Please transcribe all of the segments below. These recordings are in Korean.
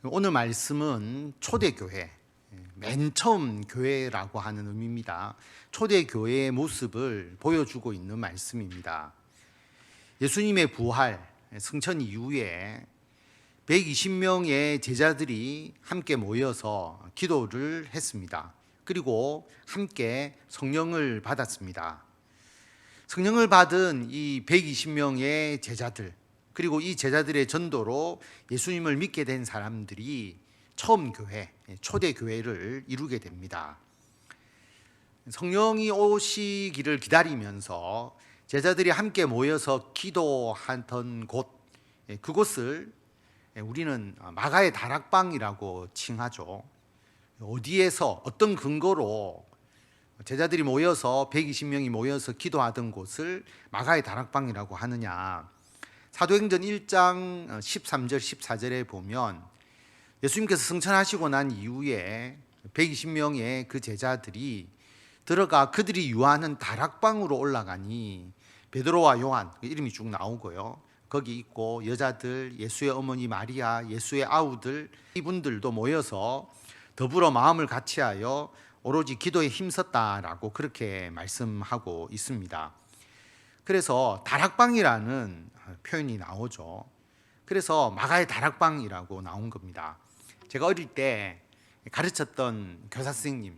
오늘 말씀은 초대교회, 맨 처음 교회라고 하는 의미입니다. 초대교회의 모습을 보여주고 있는 말씀입니다. 예수님의 부활, 승천 이후에 120명의 제자들이 함께 모여서 기도를 했습니다. 그리고 함께 성령을 받았습니다. 성령을 받은 이 120명의 제자들, 그리고 이 제자들의 전도로 예수님을 믿게 된 사람들이 처음 교회, 초대 교회를 이루게 됩니다. 성령이 오시기를 기다리면서 제자들이 함께 모여서 기도하던 곳, 그곳을 우리는 마가의 다락방이라고 칭하죠. 어디에서 어떤 근거로 제자들이 모여서 120명이 모여서 기도하던 곳을 마가의 다락방이라고 하느냐? 사도행전 1장 13절 14절에 보면 예수님께서 승천하시고 난 이후에 120명의 그 제자들이 들어가 그들이 유하는 다락방으로 올라가니 베드로와 요한, 이름이 쭉 나오고요. 거기 있고 여자들, 예수의 어머니 마리아, 예수의 아우들, 이분들도 모여서 더불어 마음을 같이하여 오로지 기도에 힘썼다라고 그렇게 말씀하고 있습니다. 그래서 다락방이라는 표현이 나오죠. 그래서 마가의 다락방이라고 나온 겁니다. 제가 어릴 때 가르쳤던 교사 선생님,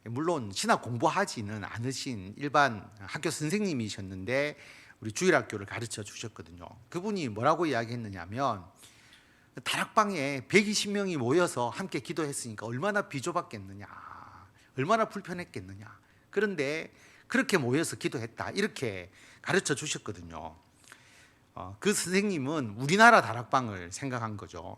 물론 신학 공부하지는 않으신 일반 학교 선생님이셨는데 우리 주일학교를 가르쳐 주셨거든요. 그분이 뭐라고 이야기했느냐면 다락방에 120명이 모여서 함께 기도했으니까 얼마나 비좁았겠느냐, 얼마나 불편했겠느냐. 그런데 그렇게 모여서 기도했다, 이렇게 가르쳐 주셨거든요. 그 선생님은 우리나라 다락방을 생각한 거죠.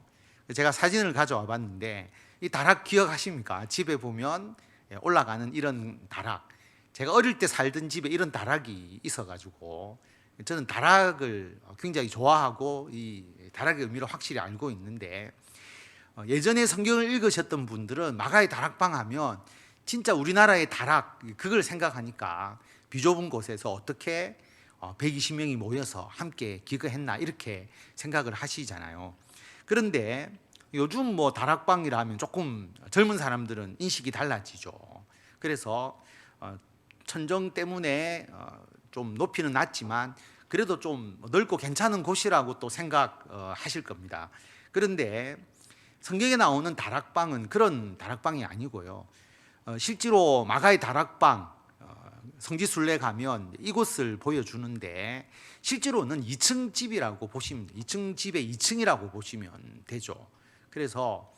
제가 사진을 가져와 봤는데 이 다락 기억하십니까? 집에 보면 올라가는 이런 다락. 제가 어릴 때 살던 집에 이런 다락이 있어가지고 저는 다락을 굉장히 좋아하고 이 다락의 의미를 확실히 알고 있는데, 예전에 성경을 읽으셨던 분들은 마가의 다락방 하면 진짜 우리나라의 다락, 그걸 생각하니까 비좁은 곳에서 어떻게 120명이 모여서 함께 기도했나 이렇게 생각을 하시잖아요. 그런데 요즘 뭐 다락방이라면 조금 젊은 사람들은 인식이 달라지죠. 그래서 천정 때문에 좀 높이는 낮지만 그래도 좀 넓고 괜찮은 곳이라고 또 생각하실 겁니다. 그런데 성경에 나오는 다락방은 그런 다락방이 아니고요. 실제로 마가의 다락방, 성지순례 가면 이곳을 보여주는데 실제로는 2층 집이라고 보시면, 2층 집의 2층이라고 보시면 되죠. 그래서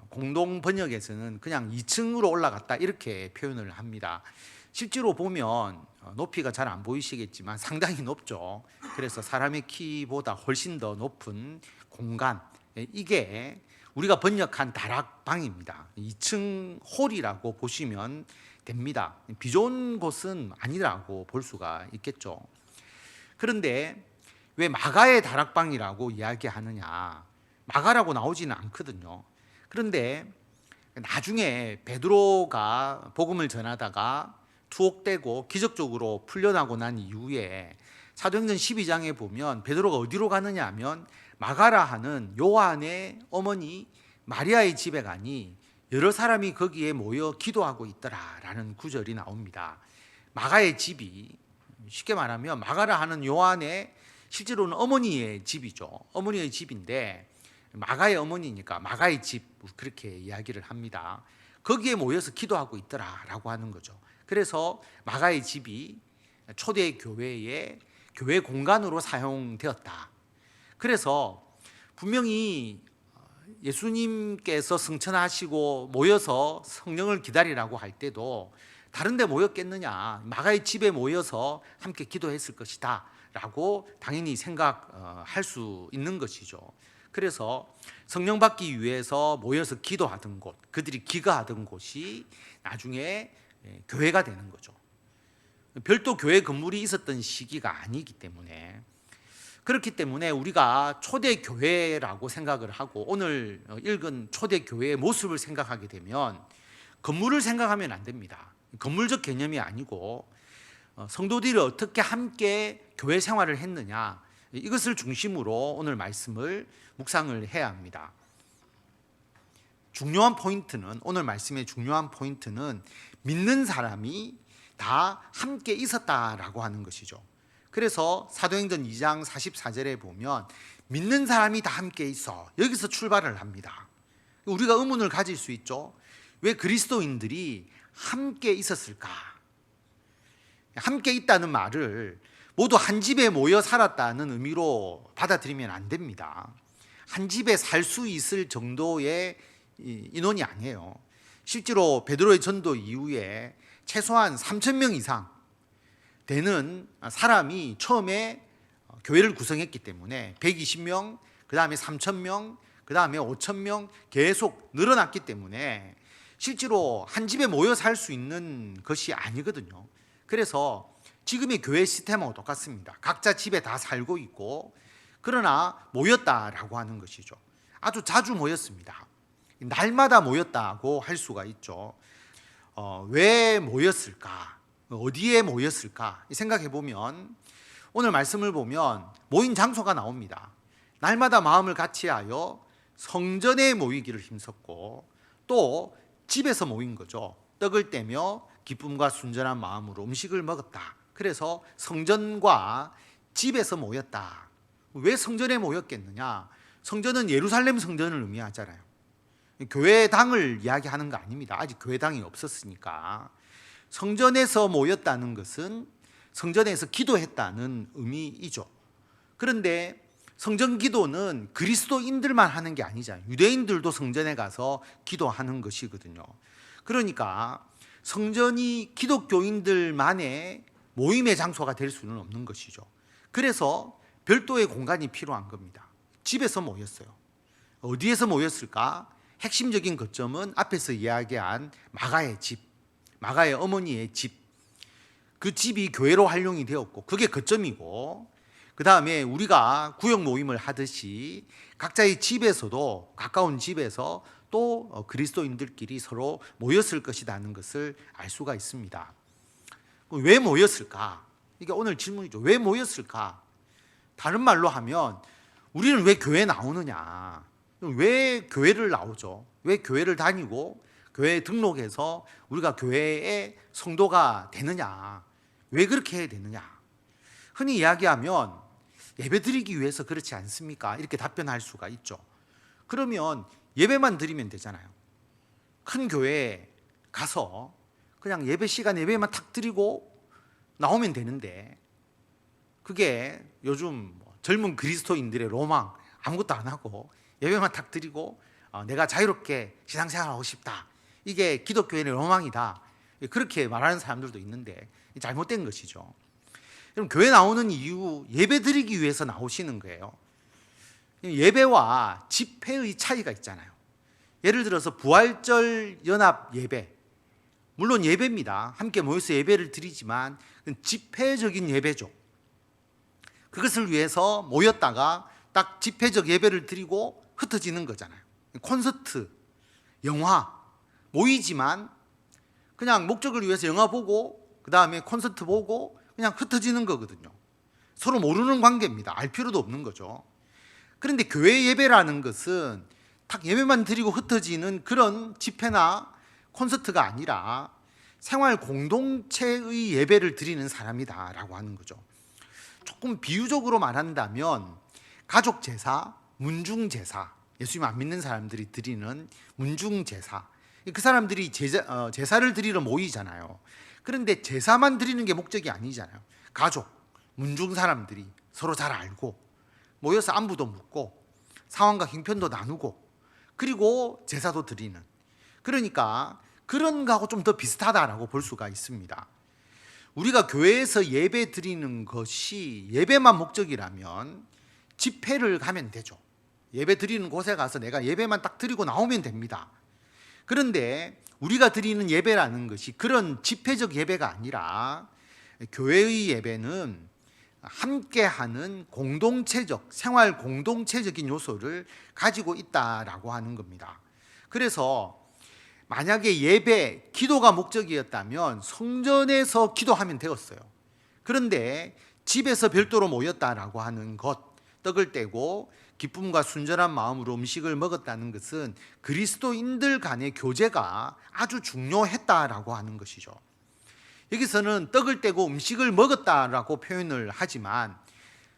공동 번역에서는 그냥 2층으로 올라갔다 이렇게 표현을 합니다. 실제로 보면 높이가 잘 안 보이시겠지만 상당히 높죠. 그래서 사람의 키보다 훨씬 더 높은 공간, 이게 우리가 번역한 다락방입니다. 2층 홀이라고 보시면 됩니다. 비좁은 곳은 아니라고 볼 수가 있겠죠. 그런데 왜 마가의 다락방이라고 이야기하느냐? 마가라고 나오지는 않거든요. 그런데 나중에 베드로가 복음을 전하다가 투옥되고 기적적으로 풀려나고 난 이후에 사도행전 12장에 보면 베드로가 어디로 가느냐 하면 마가라 하는 요한의 어머니 마리아의 집에 가니 여러 사람이 거기에 모여 기도하고 있더라라는 구절이 나옵니다. 마가의 집이 쉽게 말하면 마가라 하는 요한의 실제로는 어머니의 집이죠. 어머니의 집인데 마가의 어머니니까 마가의 집, 그렇게 이야기를 합니다. 거기에 모여서 기도하고 있더라라고 하는 거죠. 그래서 마가의 집이 초대 교회의 교회 공간으로 사용되었다. 그래서 분명히 예수님께서 승천하시고 모여서 성령을 기다리라고 할 때도 다른 데 모였겠느냐, 마가의 집에 모여서 함께 기도했을 것이다 라고 당연히 생각할 수 있는 것이죠. 그래서 성령 받기 위해서 모여서 기도하던 곳, 그들이 기거하던 곳이 나중에 교회가 되는 거죠. 별도 교회 건물이 있었던 시기가 아니기 때문에, 그렇기 때문에 우리가 초대교회라고 생각을 하고 오늘 읽은 초대교회의 모습을 생각하게 되면 건물을 생각하면 안 됩니다. 건물적 개념이 아니고 성도들이 어떻게 함께 교회 생활을 했느냐, 이것을 중심으로 오늘 말씀을 묵상을 해야 합니다. 중요한 포인트는, 오늘 말씀의 중요한 포인트는 믿는 사람이 다 함께 있었다라고 하는 것이죠. 그래서 사도행전 2장 44절에 보면 믿는 사람이 다 함께 있어, 여기서 출발을 합니다. 우리가 의문을 가질 수 있죠. 왜 그리스도인들이 함께 있었을까? 함께 있다는 말을 모두 한 집에 모여 살았다는 의미로 받아들이면 안 됩니다. 한 집에 살 수 있을 정도의 인원이 아니에요. 실제로 베드로의 전도 이후에 최소한 3,000명 이상 되는 사람이 처음에 교회를 구성했기 때문에 120명, 그 다음에 3,000명, 그 다음에 5,000명 계속 늘어났기 때문에 실제로 한 집에 모여 살 수 있는 것이 아니거든요. 그래서 지금의 교회 시스템하고 똑같습니다. 각자 집에 다 살고 있고, 그러나 모였다라고 하는 것이죠. 아주 자주 모였습니다. 날마다 모였다고 할 수가 있죠. 왜 모였을까? 어디에 모였을까? 생각해 보면 오늘 말씀을 보면 모인 장소가 나옵니다. 날마다 마음을 같이하여 성전에 모이기를 힘썼고, 또 집에서 모인 거죠. 떡을 떼며 기쁨과 순전한 마음으로 음식을 먹었다. 그래서 성전과 집에서 모였다. 왜 성전에 모였겠느냐? 성전은 예루살렘 성전을 의미하잖아요. 교회당을 이야기하는 거 아닙니다. 아직 교회당이 없었으니까. 성전에서 모였다는 것은 성전에서 기도했다는 의미이죠. 그런데 성전 기도는 그리스도인들만 하는 게 아니잖아요. 유대인들도 성전에 가서 기도하는 것이거든요. 그러니까 성전이 기독교인들만의 모임의 장소가 될 수는 없는 것이죠. 그래서 별도의 공간이 필요한 겁니다. 집에서 모였어요. 어디에서 모였을까? 핵심적인 거점은 앞에서 이야기한 마가의 집, 마가의 어머니의 집, 그 집이 교회로 활용이 되었고, 그게 거점이고, 그 다음에 우리가 구역 모임을 하듯이 각자의 집에서도, 가까운 집에서 또 그리스도인들끼리 서로 모였을 것이라는 것을 알 수가 있습니다. 왜 모였을까? 이게 오늘 질문이죠. 왜 모였을까? 다른 말로 하면 우리는 왜 교회에 나오느냐? 왜 교회를 나오죠? 왜 교회를 다니고 교회에 등록해서 우리가 교회의 성도가 되느냐? 왜 그렇게 해야 되느냐? 흔히 이야기하면 예배드리기 위해서 그렇지 않습니까? 이렇게 답변할 수가 있죠. 그러면 예배만 드리면 되잖아요. 큰 교회에 가서 그냥 예배 시간 예배만 탁 드리고 나오면 되는데, 그게 요즘 젊은 그리스도인들의 로망, 아무것도 안 하고 예배만 탁 드리고 내가 자유롭게 신앙생활하고 싶다, 이게 기독교인의 로망이다, 그렇게 말하는 사람들도 있는데 잘못된 것이죠. 그럼 교회 나오는 이유, 예배 드리기 위해서 나오시는 거예요. 예배와 집회의 차이가 있잖아요. 예를 들어서 부활절 연합 예배, 물론 예배입니다. 함께 모여서 예배를 드리지만 집회적인 예배죠. 그것을 위해서 모였다가 딱 집회적 예배를 드리고 흩어지는 거잖아요. 콘서트, 영화, 모이지만 그냥 목적을 위해서 영화 보고 그 다음에 콘서트 보고 그냥 흩어지는 거거든요. 서로 모르는 관계입니다. 알 필요도 없는 거죠. 그런데 교회 예배라는 것은 딱 예배만 드리고 흩어지는 그런 집회나 콘서트가 아니라 생활 공동체의 예배를 드리는 사람이다라고 하는 거죠. 조금 비유적으로 말한다면 가족 제사, 문중 제사, 예수님 안 믿는 사람들이 드리는 문중 제사, 그 사람들이 제사를 드리러 모이잖아요. 그런데 제사만 드리는 게 목적이 아니잖아요. 가족, 문중 사람들이 서로 잘 알고 모여서 안부도 묻고 상황과 형편도 나누고 그리고 제사도 드리는, 그러니까 그런 거하고 좀 더 비슷하다라고 볼 수가 있습니다. 우리가 교회에서 예배 드리는 것이 예배만 목적이라면 집회를 가면 되죠. 예배 드리는 곳에 가서 내가 예배만 딱 드리고 나오면 됩니다. 그런데 우리가 드리는 예배라는 것이 그런 집회적 예배가 아니라 교회의 예배는 함께하는 공동체적, 생활 공동체적인 요소를 가지고 있다라고 하는 겁니다. 그래서 만약에 예배, 기도가 목적이었다면 성전에서 기도하면 되었어요. 그런데 집에서 별도로 모였다라고 하는 것, 떡을 떼고 기쁨과 순전한 마음으로 음식을 먹었다는 것은 그리스도인들 간의 교제가 아주 중요했다라고 하는 것이죠. 여기서는 떡을 떼고 음식을 먹었다라고 표현을 하지만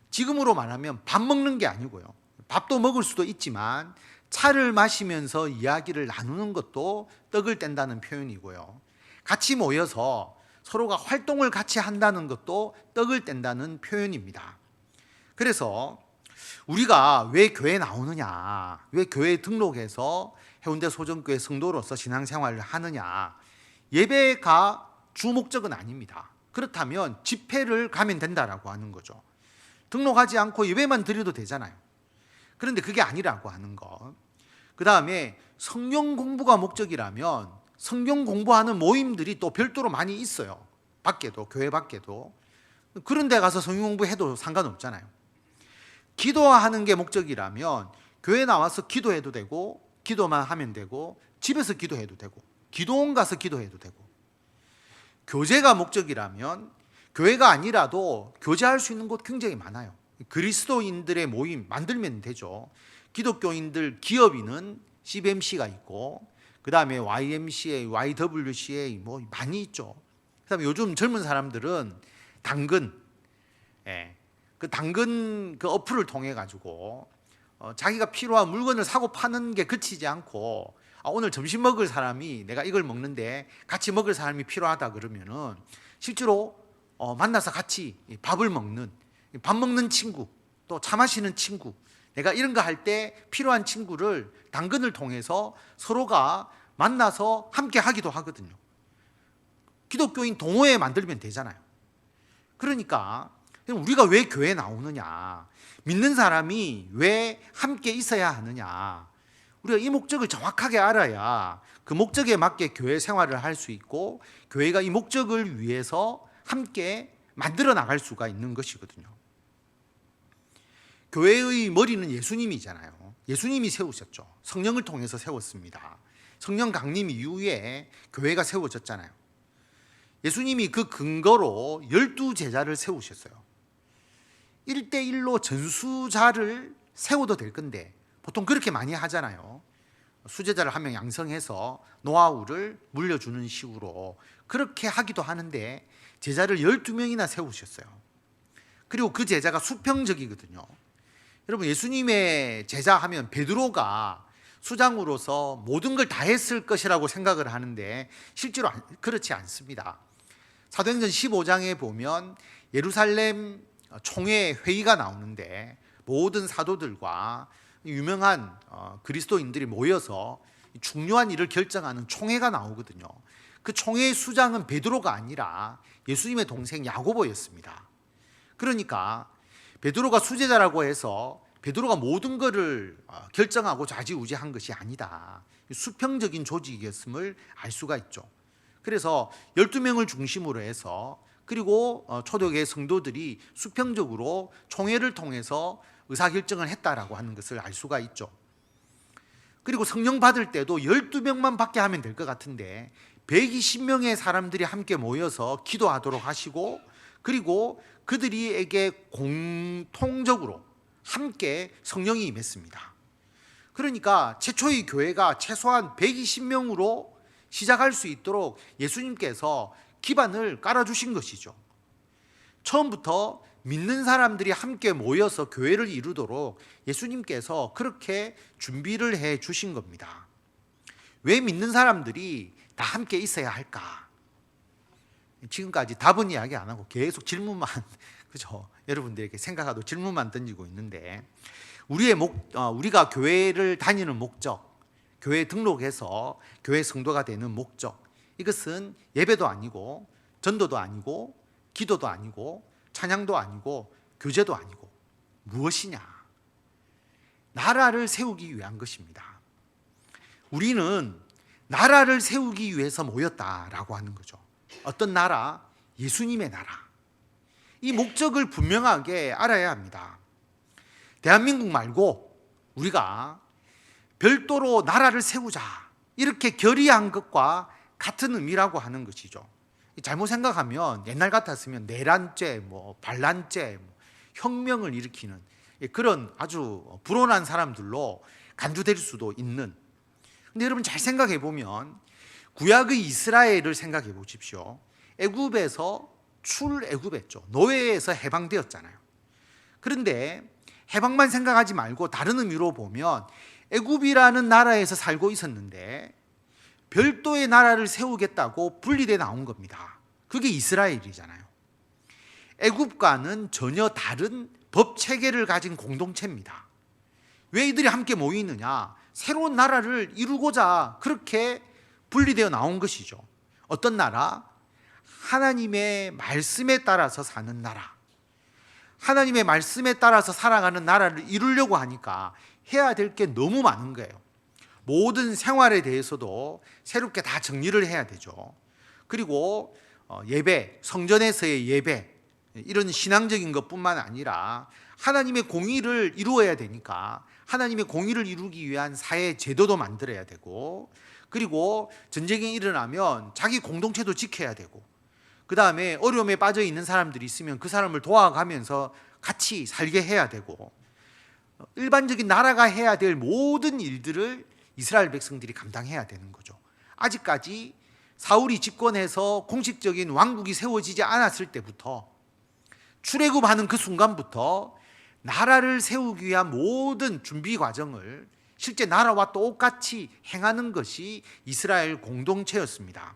지금으로 말하면 밥 먹는 게 아니고요. 밥도 먹을 수도 있지만 차를 마시면서 이야기를 나누는 것도 떡을 뗀다는 표현이고요. 같이 모여서 서로가 활동을 같이 한다는 것도 떡을 뗀다는 표현입니다. 그래서 우리가 왜 교회에 나오느냐, 왜 교회에 등록해서 해운대 소정교회 성도로서 신앙생활을 하느냐, 예배가 주 목적은 아닙니다. 그렇다면 집회를 가면 된다라고 하는 거죠. 등록하지 않고 예배만 드려도 되잖아요. 그런데 그게 아니라고 하는 것. 그 다음에 성경 공부가 목적이라면 성경 공부하는 모임들이 또 별도로 많이 있어요. 밖에도, 교회 밖에도. 그런 데 가서 성경 공부해도 상관없잖아요. 기도하는 게 목적이라면 교회 나와서 기도해도 되고, 기도만 하면 되고, 집에서 기도해도 되고, 기도원 가서 기도해도 되고, 교제가 목적이라면 교회가 아니라도 교제할 수 있는 곳 굉장히 많아요. 그리스도인들의 모임 만들면 되죠. 기독교인들 기업인은 CBMC가 있고, 그 다음에 YMCA, YWCA 뭐 많이 있죠. 그 다음에 요즘 젊은 사람들은 당근, 그 당근 그 어플을 통해 가지고 자기가 필요한 물건을 사고 파는 게 그치지 않고, 오늘 점심 먹을 사람이 내가 이걸 먹는데 같이 먹을 사람이 필요하다 그러면은 실제로 만나서 같이 밥을 먹는, 밥 먹는 친구, 또 차 마시는 친구, 내가 이런 거 할 때 필요한 친구를 당근을 통해서 서로가 만나서 함께 하기도 하거든요. 기독교인 동호회 만들면 되잖아요. 그러니까 우리가 왜 교회에 나오느냐, 믿는 사람이 왜 함께 있어야 하느냐, 우리가 이 목적을 정확하게 알아야 그 목적에 맞게 교회 생활을 할 수 있고, 교회가 이 목적을 위해서 함께 만들어 나갈 수가 있는 것이거든요. 교회의 머리는 예수님이잖아요. 예수님이 세우셨죠. 성령을 통해서 세웠습니다. 성령 강림 이후에 교회가 세워졌잖아요. 예수님이 그 근거로 12제자를 세우셨어요. 1대1로 전수자를 세워도 될 건데 보통 그렇게 많이 하잖아요. 수제자를 한 명 양성해서 노하우를 물려주는 식으로 그렇게 하기도 하는데 제자를 12명이나 세우셨어요. 그리고 그 제자가 수평적이거든요. 여러분, 예수님의 제자 하면 베드로가 수장으로서 모든 걸 다 했을 것이라고 생각을 하는데 실제로 그렇지 않습니다. 사도행전 15장에 보면 예루살렘 총회 회의가 나오는데 모든 사도들과 유명한 그리스도인들이 모여서 중요한 일을 결정하는 총회가 나오거든요. 그 총회의 수장은 베드로가 아니라 예수님의 동생 야고보였습니다. 그러니까 베드로가 수제자라고 해서 베드로가 모든 것을 결정하고 좌지우지한 것이 아니다. 수평적인 조직이었음을 알 수가 있죠. 그래서 12명을 중심으로 해서, 그리고 초대교회 성도들이 수평적으로 총회를 통해서 의사결정을 했다라고 하는 것을 알 수가 있죠. 그리고 성령 받을 때도 12명만 받게 하면 될 것 같은데 120명의 사람들이 함께 모여서 기도하도록 하시고, 그리고 그들에게 공통적으로 함께 성령이 임했습니다. 그러니까 최초의 교회가 최소한 120명으로 시작할 수 있도록 예수님께서 기반을 깔아주신 것이죠. 처음부터 믿는 사람들이 함께 모여서 교회를 이루도록 예수님께서 그렇게 준비를 해 주신 겁니다. 왜 믿는 사람들이 다 함께 있어야 할까? 지금까지 답은 이야기 안 하고 계속 질문만, 그죠? 여러분들에게 생각하고 질문만 던지고 있는데, 우리가 교회를 다니는 목적, 교회 등록해서 교회 성도가 되는 목적, 이것은 예배도 아니고 전도도 아니고 기도도 아니고 찬양도 아니고 교제도 아니고 무엇이냐? 나라를 세우기 위한 것입니다. 우리는 나라를 세우기 위해서 모였다라고 하는 거죠. 어떤 나라? 예수님의 나라. 이 목적을 분명하게 알아야 합니다. 대한민국 말고 우리가 별도로 나라를 세우자, 이렇게 결의한 것과 같은 의미라고 하는 것이죠. 잘못 생각하면 옛날 같았으면 내란죄, 반란죄, 혁명을 일으키는 그런 아주 불온한 사람들로 간주될 수도 있는. 근데 여러분 잘 생각해 보면 구약의 이스라엘을 생각해 보십시오. 애굽에서 출애굽했죠. 노예에서 해방되었잖아요. 그런데 해방만 생각하지 말고 다른 의미로 보면 애굽이라는 나라에서 살고 있었는데 별도의 나라를 세우겠다고 분리돼 나온 겁니다. 그게 이스라엘이잖아요. 애굽과는 전혀 다른 법 체계를 가진 공동체입니다. 왜 이들이 함께 모이느냐? 새로운 나라를 이루고자 그렇게 분리되어 나온 것이죠. 어떤 나라? 하나님의 말씀에 따라서 사는 나라. 하나님의 말씀에 따라서 살아가는 나라를 이루려고 하니까 해야 될 게 너무 많은 거예요. 모든 생활에 대해서도 새롭게 다 정리를 해야 되죠. 그리고 예배, 성전에서의 예배, 이런 신앙적인 것뿐만 아니라 하나님의 공의를 이루어야 되니까 하나님의 공의를 이루기 위한 사회 제도도 만들어야 되고, 그리고 전쟁이 일어나면 자기 공동체도 지켜야 되고, 그 다음에 어려움에 빠져 있는 사람들이 있으면 그 사람을 도와가면서 같이 살게 해야 되고, 일반적인 나라가 해야 될 모든 일들을 이스라엘 백성들이 감당해야 되는 거죠. 아직까지 사울이 집권해서 공식적인 왕국이 세워지지 않았을 때부터, 출애굽하는 그 순간부터 나라를 세우기 위한 모든 준비 과정을 실제 나라와 똑같이 행하는 것이 이스라엘 공동체였습니다.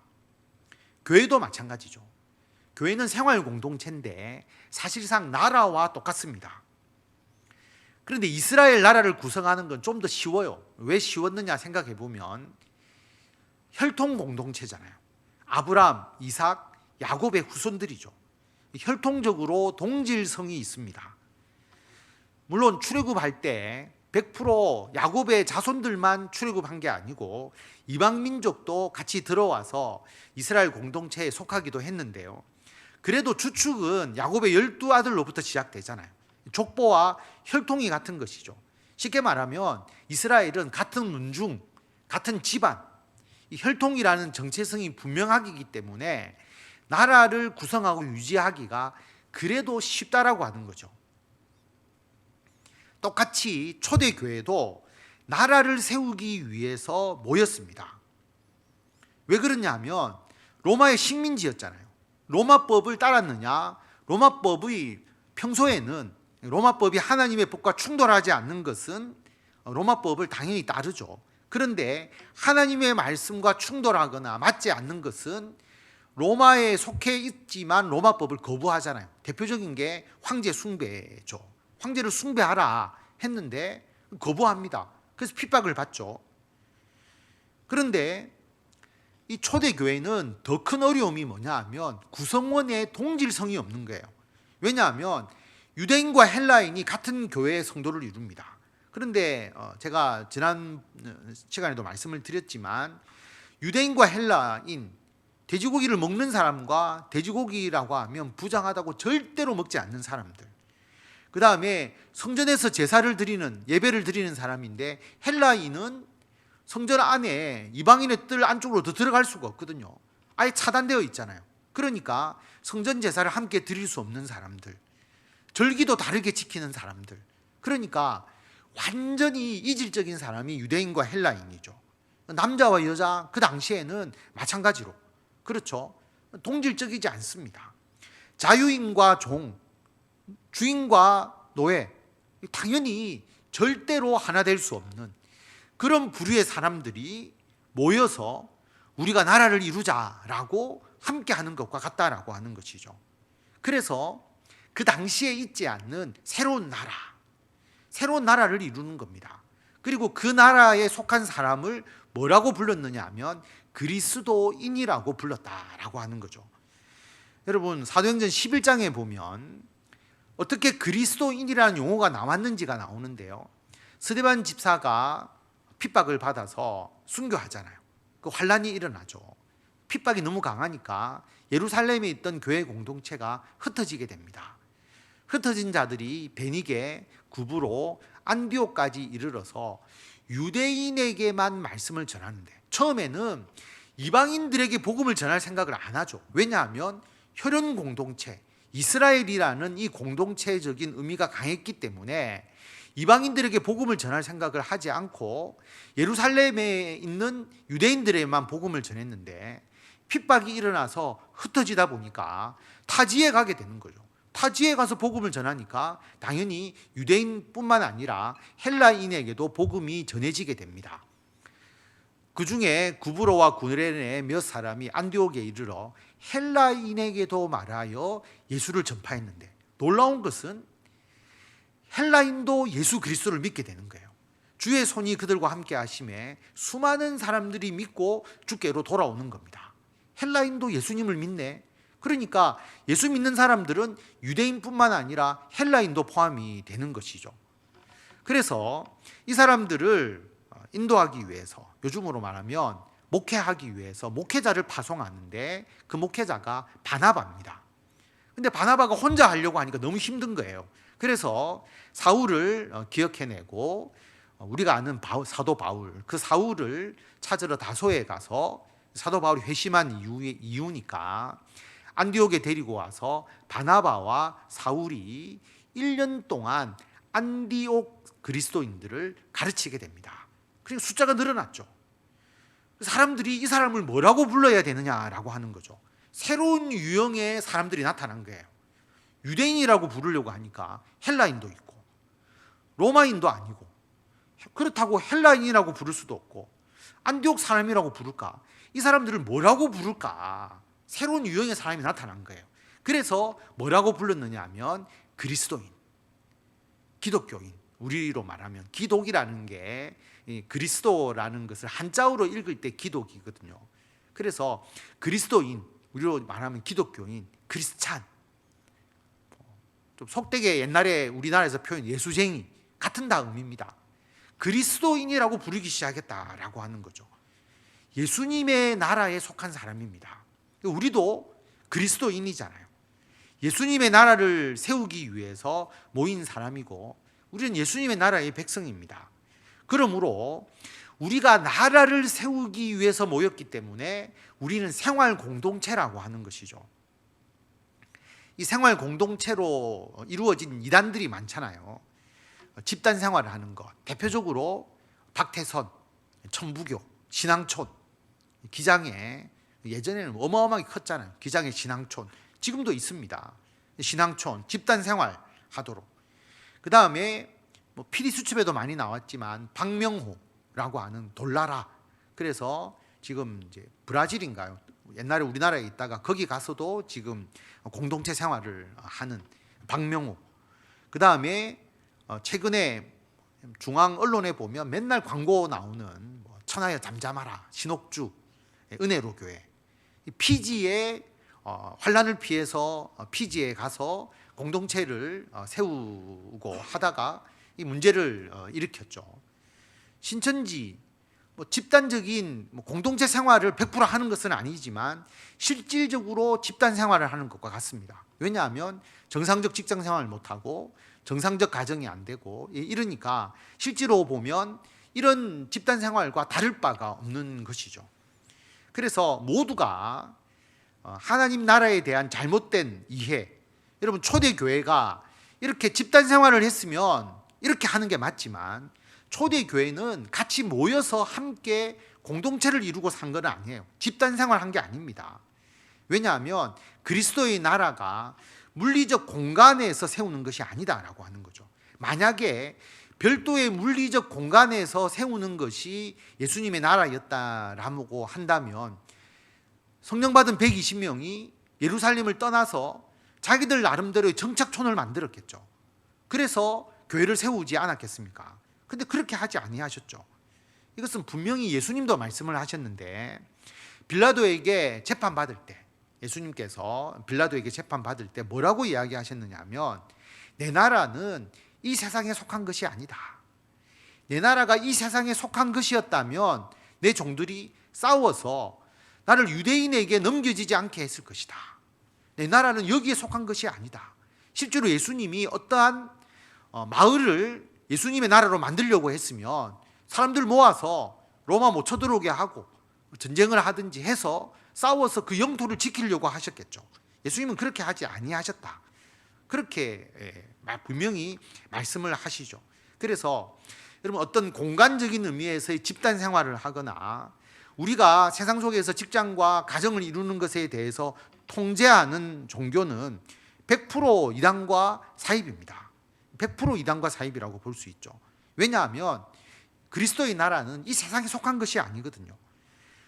교회도 마찬가지죠. 교회는 생활 공동체인데 사실상 나라와 똑같습니다. 그런데 이스라엘 나라를 구성하는 건 좀 더 쉬워요. 왜 쉬웠느냐 생각해 보면 혈통 공동체잖아요. 아브람, 이삭, 야곱의 후손들이죠. 혈통적으로 동질성이 있습니다. 물론 출애굽할 때 100% 야곱의 자손들만 출애굽한 게 아니고 이방 민족도 같이 들어와서 이스라엘 공동체에 속하기도 했는데요. 그래도 주축은 야곱의 12아들로부터 시작되잖아요. 족보와 혈통이 같은 것이죠. 쉽게 말하면 이스라엘은 같은 문중, 같은 집안, 이 혈통이라는 정체성이 분명하기 때문에 나라를 구성하고 유지하기가 그래도 쉽다라고 하는 거죠. 똑같이 초대교회도 나라를 세우기 위해서 모였습니다. 왜 그러냐면 로마의 식민지였잖아요. 로마법을 따랐느냐? 로마법이 평소에는 로마법이 하나님의 법과 충돌하지 않는 것은 로마법을 당연히 따르죠. 그런데 하나님의 말씀과 충돌하거나 맞지 않는 것은 로마에 속해 있지만 로마법을 거부하잖아요. 대표적인 게 황제 숭배죠. 황제를 숭배하라 했는데 거부합니다. 그래서 핍박을 받죠. 그런데 이 초대교회는 더 큰 어려움이 뭐냐 하면 구성원의 동질성이 없는 거예요. 왜냐하면 유대인과 헬라인이 같은 교회의 성도를 이룹니다. 그런데 제가 지난 시간에도 말씀을 드렸지만 유대인과 헬라인, 돼지고기를 먹는 사람과 돼지고기라고 하면 부정하다고 절대로 먹지 않는 사람들, 그 다음에 성전에서 제사를 드리는, 예배를 드리는 사람인데 헬라인은 성전 안에 이방인의 뜰 안쪽으로 더 들어갈 수가 없거든요. 아예 차단되어 있잖아요. 그러니까 성전 제사를 함께 드릴 수 없는 사람들, 절기도 다르게 지키는 사람들, 그러니까 완전히 이질적인 사람이 유대인과 헬라인이죠. 남자와 여자 그 당시에는 마찬가지로 그렇죠. 동질적이지 않습니다. 자유인과 종, 주인과 노예, 당연히 절대로 하나 될 수 없는 그런 부류의 사람들이 모여서 우리가 나라를 이루자라고 함께 하는 것과 같다라고 하는 것이죠. 그래서 그 당시에 있지 않는 새로운 나라를 이루는 겁니다. 그리고 그 나라에 속한 사람을 뭐라고 불렀느냐 하면 그리스도인이라고 불렀다라고 하는 거죠. 여러분 사도행전 11장에 보면 어떻게 그리스도인이라는 용어가 나왔는지가 나오는데요. 스데반 집사가 핍박을 받아서 순교하잖아요. 그 환란이 일어나죠. 핍박이 너무 강하니까 예루살렘에 있던 교회 공동체가 흩어지게 됩니다. 흩어진 자들이 베니게, 구브로, 안디옥까지 이르러서 유대인에게만 말씀을 전하는데, 처음에는 이방인들에게 복음을 전할 생각을 안 하죠. 왜냐하면 혈연 공동체, 이스라엘이라는 이 공동체적인 의미가 강했기 때문에 이방인들에게 복음을 전할 생각을 하지 않고 예루살렘에 있는 유대인들에만 복음을 전했는데 핍박이 일어나서 흩어지다 보니까 타지에 가게 되는 거죠. 타지에 가서 복음을 전하니까 당연히 유대인뿐만 아니라 헬라인에게도 복음이 전해지게 됩니다. 그 중에 구브로와 구레네 몇 사람이 안디옥에 이르러 헬라인에게도 말하여 예수를 전파했는데, 놀라운 것은 헬라인도 예수 그리스도를 믿게 되는 거예요. 주의 손이 그들과 함께 하심에 수많은 사람들이 믿고 주께로 돌아오는 겁니다. 헬라인도 예수님을 믿네. 그러니까 예수 믿는 사람들은 유대인뿐만 아니라 헬라인도 포함이 되는 것이죠. 그래서 이 사람들을 인도하기 위해서, 요즘으로 말하면 목회하기 위해서 목회자를 파송하는데 그 목회자가 바나바입니다. 근데 바나바가 혼자 하려고 하니까 너무 힘든 거예요. 그래서 사울을 기억해내고 우리가 아는 사도 바울, 그 사울을 찾으러 다소에 가서 사도 바울이 회심한 이유니까 안디옥에 데리고 와서 바나바와 사울이 1년 동안 안디옥 그리스도인들을 가르치게 됩니다. 그러니까 숫자가 늘어났죠. 사람들이 이 사람을 뭐라고 불러야 되느냐라고 하는 거죠. 새로운 유형의 사람들이 나타난 거예요. 유대인이라고 부르려고 하니까 헬라인도 있고 로마인도 아니고, 그렇다고 헬라인이라고 부를 수도 없고 안디옥 사람이라고 부를까? 이 사람들을 뭐라고 부를까? 새로운 유형의 사람이 나타난 거예요. 그래서 뭐라고 불렀느냐 하면 그리스도인, 기독교인, 우리로 말하면 기독이라는 게 그리스도라는 것을 한자어로 읽을 때 기독이거든요. 그래서 그리스도인, 우리로 말하면 기독교인, 크리스찬, 좀 속되게 옛날에 우리나라에서 표현 예수쟁이 같은 다음입니다. 그리스도인이라고 부르기 시작했다라고 하는 거죠. 예수님의 나라에 속한 사람입니다. 우리도 그리스도인이잖아요. 예수님의 나라를 세우기 위해서 모인 사람이고 우리는 예수님의 나라의 백성입니다. 그러므로 우리가 나라를 세우기 위해서 모였기 때문에 우리는 생활 공동체라고 하는 것이죠. 이 생활 공동체로 이루어진 이단들이 많잖아요. 집단 생활을 하는 것, 대표적으로 박태선, 천부교, 신앙촌, 기장에 예전에는 어마어마하게 컸잖아요. 기장의 신앙촌, 지금도 있습니다. 신앙촌, 집단 생활 하도록. 그 다음에 피디수첩에도 많이 나왔지만 박명호라고 하는 돌나라. 그래서 지금 이제 브라질인가요? 옛날에 우리나라에 있다가 거기 가서도 지금 공동체 생활을 하는 박명호. 그 다음에 최근에 중앙 언론에 보면 맨날 광고 나오는 천하여 잠잠하라, 신옥주, 은혜로 교회. 피지에 환란을 피해서 피지에 가서 공동체를 세우고 하다가 이 문제를 일으켰죠. 신천지 집단적인 공동체 생활을 100% 하는 것은 아니지만 실질적으로 집단 생활을 하는 것과 같습니다. 왜냐하면 정상적 직장 생활을 못하고 정상적 가정이 안 되고 이러니까 실제로 보면 이런 집단 생활과 다를 바가 없는 것이죠. 그래서 모두가 하나님 나라에 대한 잘못된 이해, 여러분 초대교회가 이렇게 집단 생활을 했으면 이렇게 하는 게 맞지만 초대교회는 같이 모여서 함께 공동체를 이루고 산 건 아니에요. 집단 생활한 게 아닙니다. 왜냐하면 그리스도의 나라가 물리적 공간에서 세우는 것이 아니다라고 하는 거죠. 만약에 별도의 물리적 공간에서 세우는 것이 예수님의 나라였다라고 한다면 성령 받은 120명이 예루살렘을 떠나서 자기들 나름대로의 정착촌을 만들었겠죠. 그래서 교회를 세우지 않았겠습니까? 근데 그렇게 하지 아니하셨죠. 이것은 분명히 예수님도 말씀을 하셨는데, 빌라도에게 재판받을 때, 예수님께서 빌라도에게 재판받을 때 뭐라고 이야기하셨느냐 하면, 내 나라는 이 세상에 속한 것이 아니다. 내 나라가 이 세상에 속한 것이었다면 내 종들이 싸워서 나를 유대인에게 넘겨지지 않게 했을 것이다. 내 나라는 여기에 속한 것이 아니다. 실제로 예수님이 어떠한 마을을 예수님의 나라로 만들려고 했으면 사람들 모아서 로마 못 쳐들어오게 하고 전쟁을 하든지 해서 싸워서 그 영토를 지키려고 하셨겠죠. 예수님은 그렇게 하지 아니하셨다. 그렇게 분명히 말씀을 하시죠. 그래서 여러분 어떤 공간적인 의미에서의 집단 생활을 하거나 우리가 세상 속에서 직장과 가정을 이루는 것에 대해서 통제하는 종교는 100% 이단과 사입입니다. 100% 이단과 사입이라고 볼 수 있죠. 왜냐하면 그리스도의 나라는 이 세상에 속한 것이 아니거든요.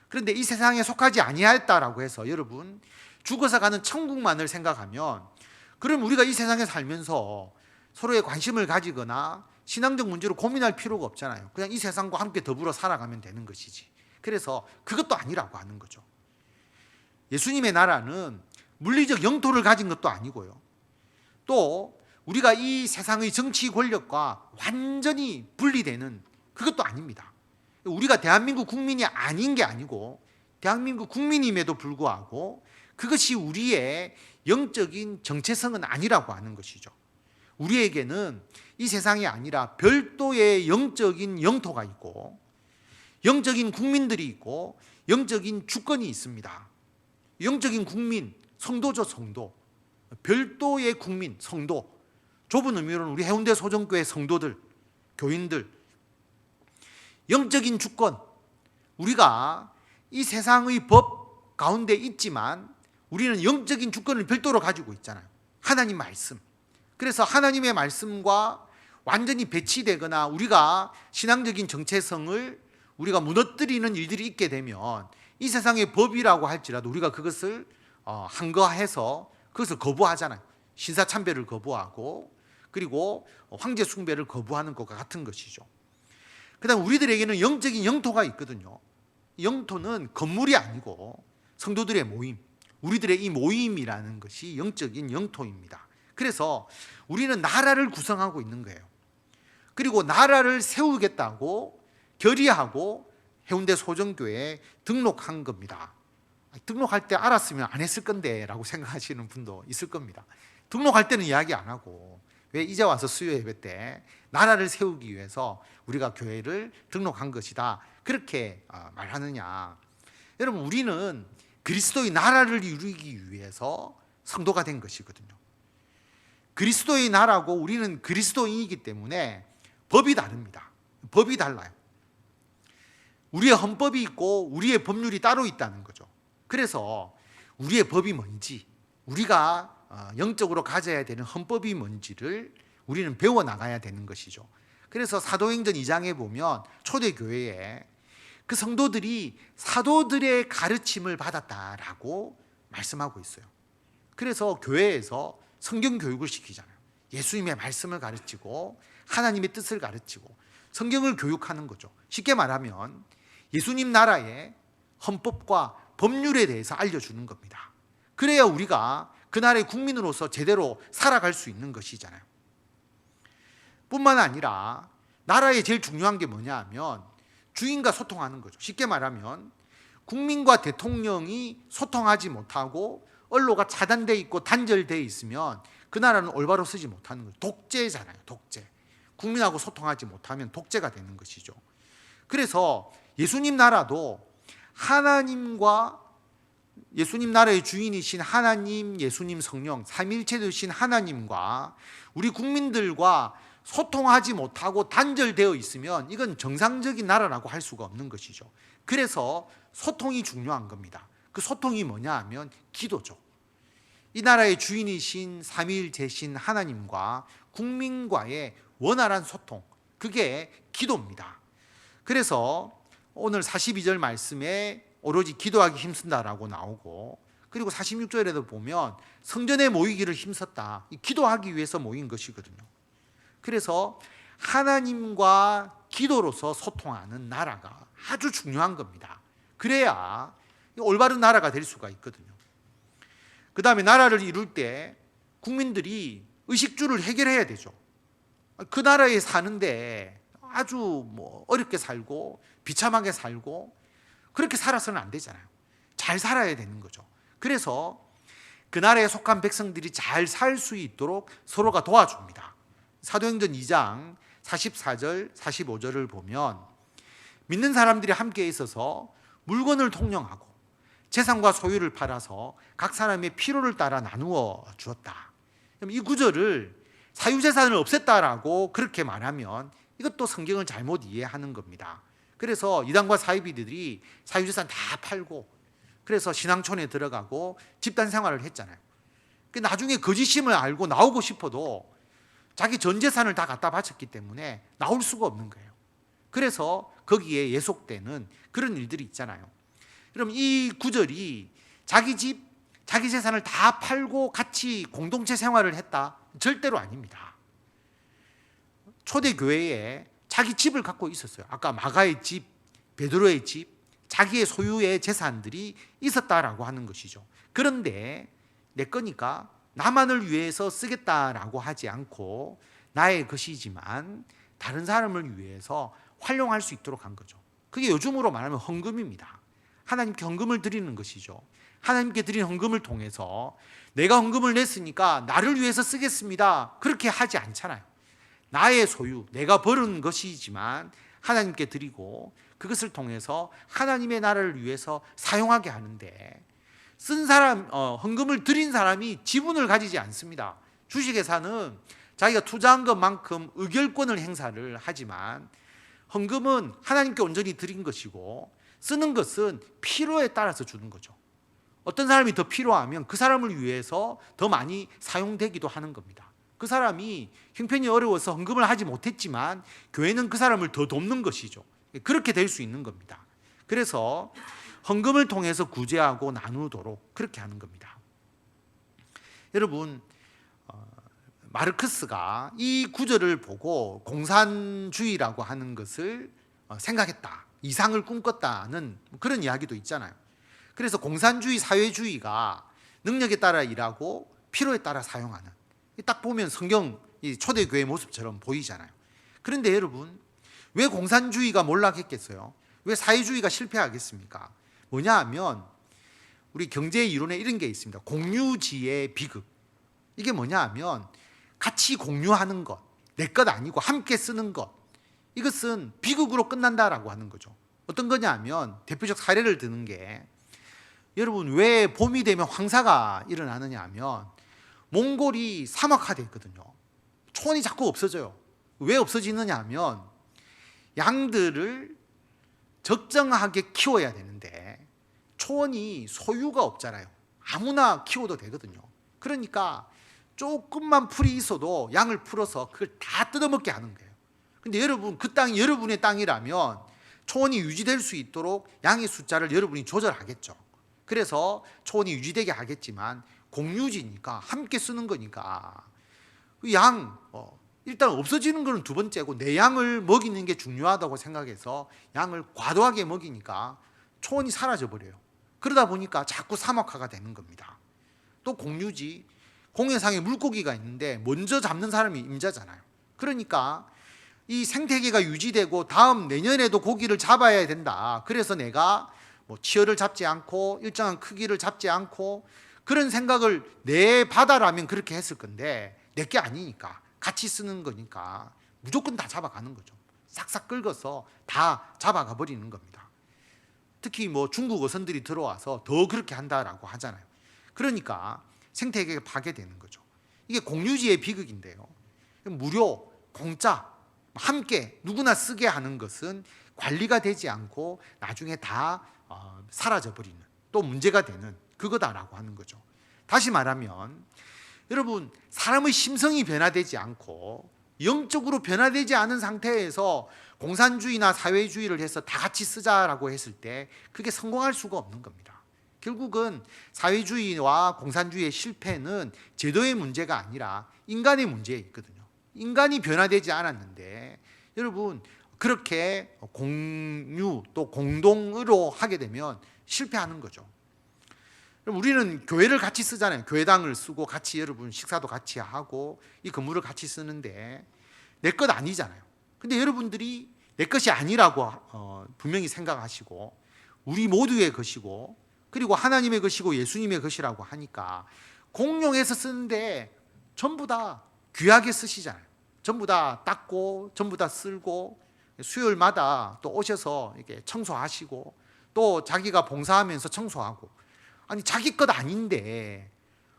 그런데 이 세상에 속하지 아니하였다라고 해서 여러분 죽어서 가는 천국만을 생각하면 그럼 우리가 이 세상에 살면서 서로의 관심을 가지거나 신앙적 문제로 고민할 필요가 없잖아요. 그냥 이 세상과 함께 더불어 살아가면 되는 것이지. 그래서 그것도 아니라고 하는 거죠. 예수님의 나라는 물리적 영토를 가진 것도 아니고요. 또 우리가 이 세상의 정치 권력과 완전히 분리되는 그것도 아닙니다. 우리가 대한민국 국민이 아닌 게 아니고 대한민국 국민임에도 불구하고 그것이 우리의 영적인 정체성은 아니라고 하는 것이죠. 우리에게는 이 세상이 아니라 별도의 영적인 영토가 있고 영적인 국민들이 있고 영적인 주권이 있습니다. 영적인 국민, 성도죠, 성도. 별도의 국민, 성도. 좁은 의미로는 우리 해운대 소정교회 성도들, 교인들. 영적인 주권. 우리가 이 세상의 법 가운데 있지만 우리는 영적인 주권을 별도로 가지고 있잖아요. 하나님 말씀. 그래서 하나님의 말씀과 완전히 배치되거나 우리가 신앙적인 정체성을 우리가 무너뜨리는 일들이 있게 되면 이 세상의 법이라고 할지라도 우리가 그것을 한거해서 그것을 거부하잖아요. 신사참배를 거부하고 그리고 황제 숭배를 거부하는 것과 같은 것이죠. 그다음 우리들에게는 영적인 영토가 있거든요. 영토는 건물이 아니고 성도들의 모임, 우리들의 이 모임이라는 것이 영적인 영토입니다. 그래서 우리는 나라를 구성하고 있는 거예요. 그리고 나라를 세우겠다고 결의하고 해운대 소정교회에 등록한 겁니다. 등록할 때 알았으면 안 했을 건데 라고 생각하시는 분도 있을 겁니다. 등록할 때는 이야기 안 하고 왜 이제 와서 수요 예배 때 나라를 세우기 위해서 우리가 교회를 등록한 것이다 그렇게 말하느냐. 여러분 우리는 그리스도의 나라를 이루기 위해서 성도가 된 것이거든요. 그리스도의 나라고 우리는 그리스도인이기 때문에 법이 다릅니다. 법이 달라요. 우리의 헌법이 있고 우리의 법률이 따로 있다는 거죠. 그래서 우리의 법이 뭔지 우리가 영적으로 가져야 되는 헌법이 뭔지를 우리는 배워나가야 되는 것이죠. 그래서 사도행전 2장에 보면 초대교회에 그 성도들이 사도들의 가르침을 받았다라고 말씀하고 있어요. 그래서 교회에서 성경 교육을 시키잖아요. 예수님의 말씀을 가르치고 하나님의 뜻을 가르치고 성경을 교육하는 거죠. 쉽게 말하면 예수님 나라의 헌법과 법률에 대해서 알려주는 겁니다. 그래야 우리가 그 나라의 국민으로서 제대로 살아갈 수 있는 것이잖아요. 뿐만 아니라 나라에 제일 중요한 게 뭐냐 하면 주인과 소통하는 거죠. 쉽게 말하면 국민과 대통령이 소통하지 못하고 언로가 차단되어 있고 단절되어 있으면 그 나라는 올바로 쓰지 못하는 거죠. 독재잖아요. 독재. 국민하고 소통하지 못하면 독재가 되는 것이죠. 그래서 예수님 나라도 하나님과 예수님 나라의 주인이신 하나님, 예수님, 성령, 삼위일체 되신 하나님과 우리 국민들과 소통하지 못하고 단절되어 있으면 이건 정상적인 나라라고 할 수가 없는 것이죠. 그래서 소통이 중요한 겁니다. 그 소통이 뭐냐 하면 기도죠. 이 나라의 주인이신 삼위일체신 하나님과 국민과의 원활한 소통, 그게 기도입니다. 그래서 오늘 42절 말씀에 오로지 기도하기 힘쓴다라고 나오고 그리고 46절에도 보면 성전에 모이기를 힘썼다. 기도하기 위해서 모인 것이거든요. 그래서 하나님과 기도로서 소통하는 나라가 아주 중요한 겁니다. 그래야 올바른 나라가 될 수가 있거든요. 그 다음에 나라를 이룰 때 국민들이 의식주를 해결해야 되죠. 그 나라에 사는데 아주 어렵게 살고 비참하게 살고 그렇게 살아서는 안 되잖아요. 잘 살아야 되는 거죠. 그래서 그 나라에 속한 백성들이 잘 살 수 있도록 서로가 도와줍니다. 사도행전 2장 44절 45절을 보면 믿는 사람들이 함께 있어서 물건을 통용하고 재산과 소유를 팔아서 각 사람의 필요를 따라 나누어 주었다. 이 구절을 사유재산을 없앴다라고 그렇게 말하면 이것도 성경을 잘못 이해하는 겁니다. 그래서 이단과 사이비들이 사유재산 다 팔고 그래서 신앙촌에 들어가고 집단 생활을 했잖아요. 나중에 거짓임을 알고 나오고 싶어도 자기 전 재산을 다 갖다 바쳤기 때문에 나올 수가 없는 거예요. 그래서 거기에 예속되는 그런 일들이 있잖아요. 그럼 이 구절이 자기 집, 자기 재산을 다 팔고 같이 공동체 생활을 했다? 절대로 아닙니다. 초대교회에 자기 집을 갖고 있었어요. 아까 마가의 집, 베드로의 집, 자기의 소유의 재산들이 있었다라고 하는 것이죠. 그런데 내 거니까 나만을 위해서 쓰겠다라고 하지 않고 나의 것이지만 다른 사람을 위해서 활용할 수 있도록 한 거죠. 그게 요즘으로 말하면 헌금입니다. 하나님께 헌금을 드리는 것이죠. 하나님께 드린 헌금을 통해서 내가 헌금을 냈으니까 나를 위해서 쓰겠습니다. 그렇게 하지 않잖아요. 나의 소유, 내가 벌은 것이지만 하나님께 드리고 그것을 통해서 하나님의 나라를 위해서 사용하게 하는데 쓴 사람, 헌금을 드린 사람이 지분을 가지지 않습니다. 주식회사는 자기가 투자한 것만큼 의결권을 행사를 하지만 헌금은 하나님께 온전히 드린 것이고 쓰는 것은 필요에 따라서 주는 거죠. 어떤 사람이 더 필요하면 그 사람을 위해서 더 많이 사용되기도 하는 겁니다. 그 사람이 형편이 어려워서 헌금을 하지 못했지만 교회는 그 사람을 더 돕는 것이죠. 그렇게 될 수 있는 겁니다. 그래서 헌금을 통해서 구제하고 나누도록 그렇게 하는 겁니다. 여러분, 마르크스가 이 구절을 보고 공산주의라고 하는 것을 생각했다, 이상을 꿈꿨다는 그런 이야기도 있잖아요. 그래서 공산주의, 사회주의가 능력에 따라 일하고 필요에 따라 사용하는, 딱 보면 성경 초대교회 모습처럼 보이잖아요. 그런데 여러분, 왜 공산주의가 몰락했겠어요? 왜 사회주의가 실패하겠습니까? 뭐냐 하면 우리 경제 이론에 이런 게 있습니다. 공유지의 비극. 이게 뭐냐 하면 같이 공유하는 것, 내 것 아니고 함께 쓰는 것, 이것은 비극으로 끝난다라고 하는 거죠. 어떤 거냐 하면 대표적 사례를 드는 게, 여러분 왜 봄이 되면 황사가 일어나느냐 하면 몽골이 사막화됐거든요. 초원이 자꾸 없어져요. 왜 없어지느냐 하면 양들을 적정하게 키워야 되는데 초원이 소유가 없잖아요. 아무나 키워도 되거든요. 그러니까 조금만 풀이 있어도 양을 풀어서 그걸 다 뜯어먹게 하는 거예요. 근데 여러분, 그 땅이 여러분의 땅이라면 초원이 유지될 수 있도록 양의 숫자를 여러분이 조절하겠죠. 그래서 초원이 유지되게 하겠지만 공유지니까 함께 쓰는 거니까 그 양, 일단 없어지는 거는 두 번째고 내 양을 먹이는 게 중요하다고 생각해서 양을 과도하게 먹이니까 초원이 사라져 버려요. 그러다 보니까 자꾸 사막화가 되는 겁니다. 또 공유지, 공해상에 물고기가 있는데 먼저 잡는 사람이 임자잖아요. 그러니까 이 생태계가 유지되고 다음 내년에도 고기를 잡아야 된다. 그래서 내가 치어를 잡지 않고 일정한 크기를 잡지 않고, 그런 생각을 내 바다라면 그렇게 했을 건데 내게 아니니까 같이 쓰는 거니까 무조건 다 잡아가는 거죠. 싹싹 긁어서 다 잡아가 버리는 겁니다. 특히 중국 어선들이 들어와서 더 그렇게 한다라고 하잖아요. 그러니까 생태계가 파괴되는 거죠. 이게 공유지의 비극인데요. 무료, 공짜, 함께 누구나 쓰게 하는 것은 관리가 되지 않고 나중에 다 사라져 버리는, 또 문제가 되는 그거다라고 하는 거죠. 다시 말하면 여러분, 사람의 심성이 변화되지 않고 영적으로 변화되지 않은 상태에서 공산주의나 사회주의를 해서 다 같이 쓰자라고 했을 때 그게 성공할 수가 없는 겁니다. 결국은 사회주의와 공산주의의 실패는 제도의 문제가 아니라 인간의 문제에 있거든요. 인간이 변화되지 않았는데 여러분, 그렇게 공유 또 공동으로 하게 되면 실패하는 거죠. 우리는 교회를 같이 쓰잖아요. 교회당을 쓰고 같이 여러분 식사도 같이 하고 이 건물을 같이 쓰는데 내 것 아니잖아요. 근데 여러분들이 내 것이 아니라고 분명히 생각하시고 우리 모두의 것이고 그리고 하나님의 것이고 예수님의 것이라고 하니까 공용해서 쓰는데 전부 다 귀하게 쓰시잖아요. 전부 다 닦고 전부 다 쓸고 수요일마다 또 오셔서 이렇게 청소하시고 또 자기가 봉사하면서 청소하고, 아니 자기 것 아닌데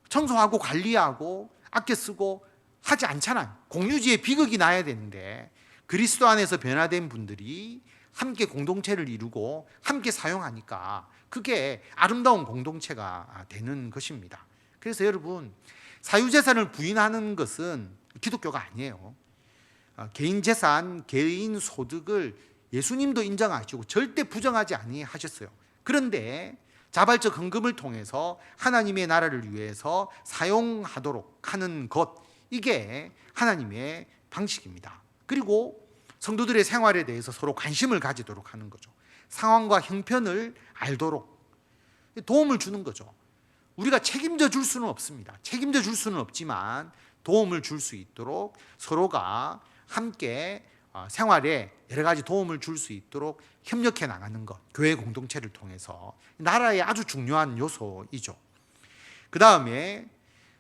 청소하고 관리하고 아껴 쓰고 하지 않잖아요. 공유지의 비극이 나야 되는데 그리스도 안에서 변화된 분들이 함께 공동체를 이루고 함께 사용하니까 그게 아름다운 공동체가 되는 것입니다. 그래서 여러분, 사유재산을 부인하는 것은 기독교가 아니에요. 개인 재산, 개인 소득을 예수님도 인정하시고 절대 부정하지 아니하셨어요. 그런데 자발적 헌금을 통해서 하나님의 나라를 위해서 사용하도록 하는 것, 이게 하나님의 방식입니다. 그리고 성도들의 생활에 대해서 서로 관심을 가지도록 하는 거죠. 상황과 형편을 알도록 도움을 주는 거죠. 우리가 책임져 줄 수는 없습니다. 책임져 줄 수는 없지만 도움을 줄 수 있도록 서로가 함께 생활에 여러 가지 도움을 줄 수 있도록 협력해 나가는 것, 교회 공동체를 통해서 나라의 아주 중요한 요소이죠. 그 다음에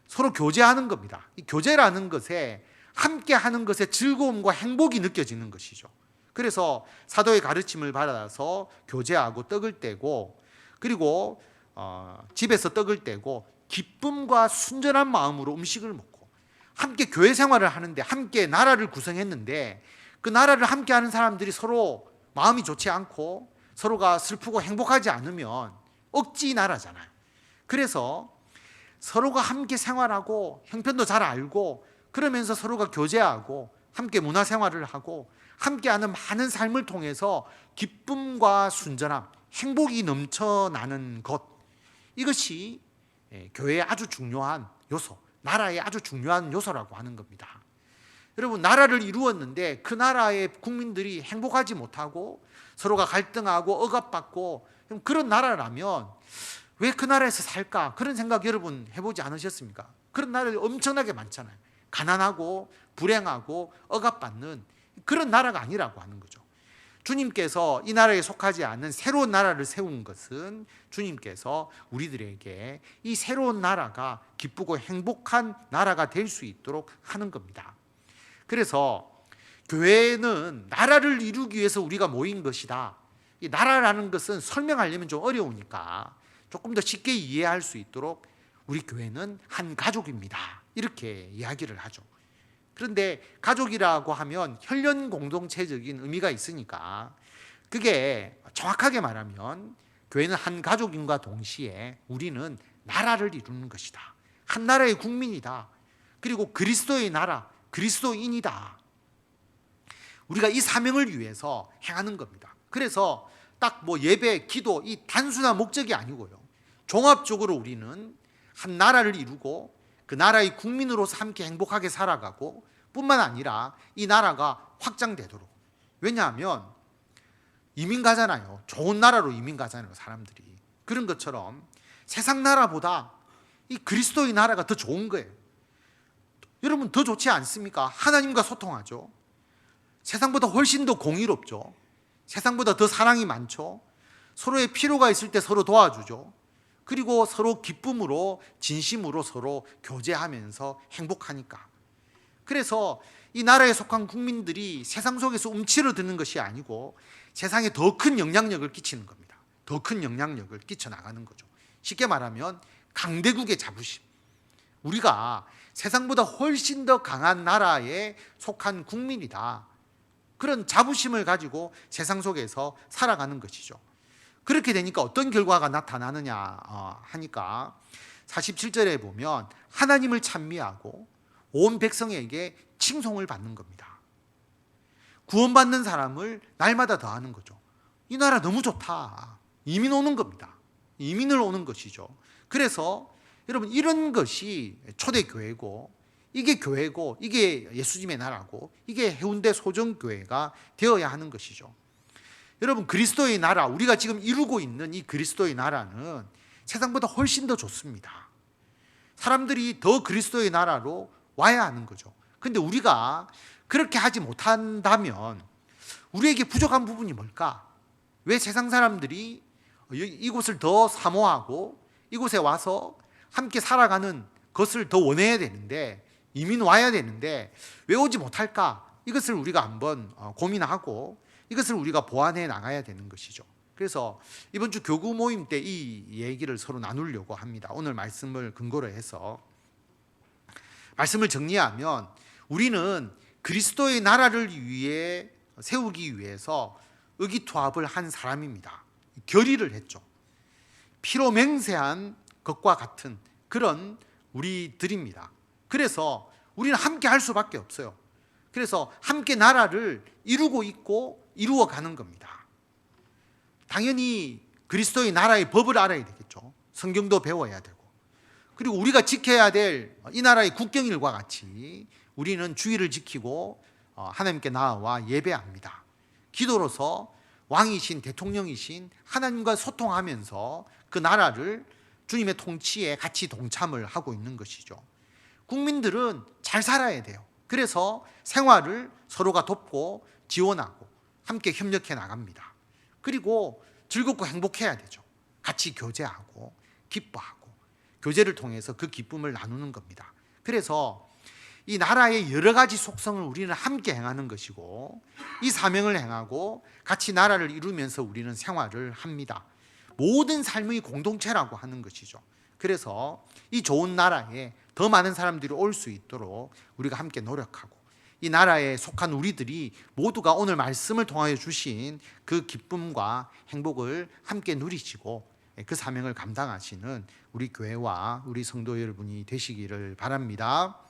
서로 교제하는 겁니다. 이 교제라는 것에 함께 하는 것에 즐거움과 행복이 느껴지는 것이죠. 그래서 사도의 가르침을 받아서 교제하고 떡을 떼고, 그리고 집에서 떡을 떼고 기쁨과 순전한 마음으로 음식을 먹고 함께 교회 생활을 하는데, 함께 나라를 구성했는데 그 나라를 함께 하는 사람들이 서로 마음이 좋지 않고 서로가 슬프고 행복하지 않으면 억지 나라잖아요. 그래서 서로가 함께 생활하고 형편도 잘 알고 그러면서 서로가 교제하고 함께 문화생활을 하고 함께하는 많은 삶을 통해서 기쁨과 순전함, 행복이 넘쳐나는 것, 이것이 교회의 아주 중요한 요소, 나라의 아주 중요한 요소라고 하는 겁니다. 여러분, 나라를 이루었는데 그 나라의 국민들이 행복하지 못하고 서로가 갈등하고 억압받고 그런 나라라면 왜 그 나라에서 살까? 그런 생각 여러분 해보지 않으셨습니까? 그런 나라들이 엄청나게 많잖아요. 가난하고 불행하고 억압받는 그런 나라가 아니라고 하는 거죠. 주님께서 이 나라에 속하지 않는 새로운 나라를 세운 것은 주님께서 우리들에게 이 새로운 나라가 기쁘고 행복한 나라가 될 수 있도록 하는 겁니다. 그래서 교회는 나라를 이루기 위해서 우리가 모인 것이다. 이 나라라는 것은 설명하려면 좀 어려우니까 조금 더 쉽게 이해할 수 있도록 우리 교회는 한 가족입니다. 이렇게 이야기를 하죠. 그런데 가족이라고 하면 혈연 공동체적인 의미가 있으니까 그게 정확하게 말하면 교회는 한 가족인과 동시에 우리는 나라를 이루는 것이다. 한 나라의 국민이다. 그리고 그리스도의 나라, 그리스도인이다. 우리가 이 사명을 위해서 행하는 겁니다. 그래서 딱 예배, 기도 이 단순한 목적이 아니고요. 종합적으로 우리는 한 나라를 이루고 그 나라의 국민으로서 함께 행복하게 살아가고 뿐만 아니라 이 나라가 확장되도록. 왜냐하면 이민 가잖아요. 좋은 나라로 이민 가잖아요, 사람들이. 그런 것처럼 세상 나라보다 이 그리스도의 나라가 더 좋은 거예요. 여러분, 더 좋지 않습니까? 하나님과 소통하죠. 세상보다 훨씬 더 공의롭죠. 세상보다 더 사랑이 많죠. 서로의 필요가 있을 때 서로 도와주죠. 그리고 서로 기쁨으로 진심으로 서로 교제하면서 행복하니까. 그래서 이 나라에 속한 국민들이 세상 속에서 움츠러드는 것이 아니고 세상에 더 큰 영향력을 끼치는 겁니다. 더 큰 영향력을 끼쳐나가는 거죠. 쉽게 말하면 강대국의 자부심. 우리가 세상보다 훨씬 더 강한 나라에 속한 국민이다. 그런 자부심을 가지고 세상 속에서 살아가는 것이죠. 그렇게 되니까 어떤 결과가 나타나느냐 하니까 47절에 보면 하나님을 찬미하고 온 백성에게 칭송을 받는 겁니다. 구원받는 사람을 날마다 더하는 거죠. 이 나라 너무 좋다. 이민 오는 겁니다. 이민을 오는 것이죠. 그래서 여러분, 이런 것이 초대교회고 이게 교회고 이게 예수님의 나라고 이게 해운대 소정교회가 되어야 하는 것이죠. 여러분, 그리스도의 나라, 우리가 지금 이루고 있는 이 그리스도의 나라는 세상보다 훨씬 더 좋습니다. 사람들이 더 그리스도의 나라로 와야 하는 거죠. 그런데 우리가 그렇게 하지 못한다면 우리에게 부족한 부분이 뭘까? 왜 세상 사람들이 이곳을 더 사모하고 이곳에 와서 함께 살아가는 것을 더 원해야 되는데, 이민 와야 되는데 왜 오지 못할까? 이것을 우리가 한번 고민하고 이것을 우리가 보완해 나가야 되는 것이죠. 그래서 이번 주 교구 모임 때 이 얘기를 서로 나누려고 합니다. 오늘 말씀을 근거로 해서 말씀을 정리하면 우리는 그리스도의 나라를 위해 세우기 위해서 의기투합을 한 사람입니다. 결의를 했죠. 피로 맹세한 것과 같은 그런 우리들입니다. 그래서 우리는 함께 할 수밖에 없어요. 그래서 함께 나라를 이루고 있고 이루어가는 겁니다. 당연히 그리스도의 나라의 법을 알아야 되겠죠. 성경도 배워야 되고, 그리고 우리가 지켜야 될 이 나라의 국경일과 같이 우리는 주의를 지키고 하나님께 나아와 예배합니다. 기도로서 왕이신 대통령이신 하나님과 소통하면서 그 나라를 주님의 통치에 같이 동참을 하고 있는 것이죠. 국민들은 잘 살아야 돼요. 그래서 생활을 서로가 돕고 지원하고 함께 협력해 나갑니다. 그리고 즐겁고 행복해야 되죠. 같이 교제하고 기뻐하고 교제를 통해서 그 기쁨을 나누는 겁니다. 그래서 이 나라의 여러 가지 속성을 우리는 함께 행하는 것이고, 이 사명을 행하고 같이 나라를 이루면서 우리는 생활을 합니다. 모든 삶의 공동체라고 하는 것이죠. 그래서 이 좋은 나라에 더 많은 사람들이 올 수 있도록 우리가 함께 노력하고, 이 나라에 속한 우리들이 모두가 오늘 말씀을 통하여 주신 그 기쁨과 행복을 함께 누리시고 그 사명을 감당하시는 우리 교회와 우리 성도 여러분이 되시기를 바랍니다.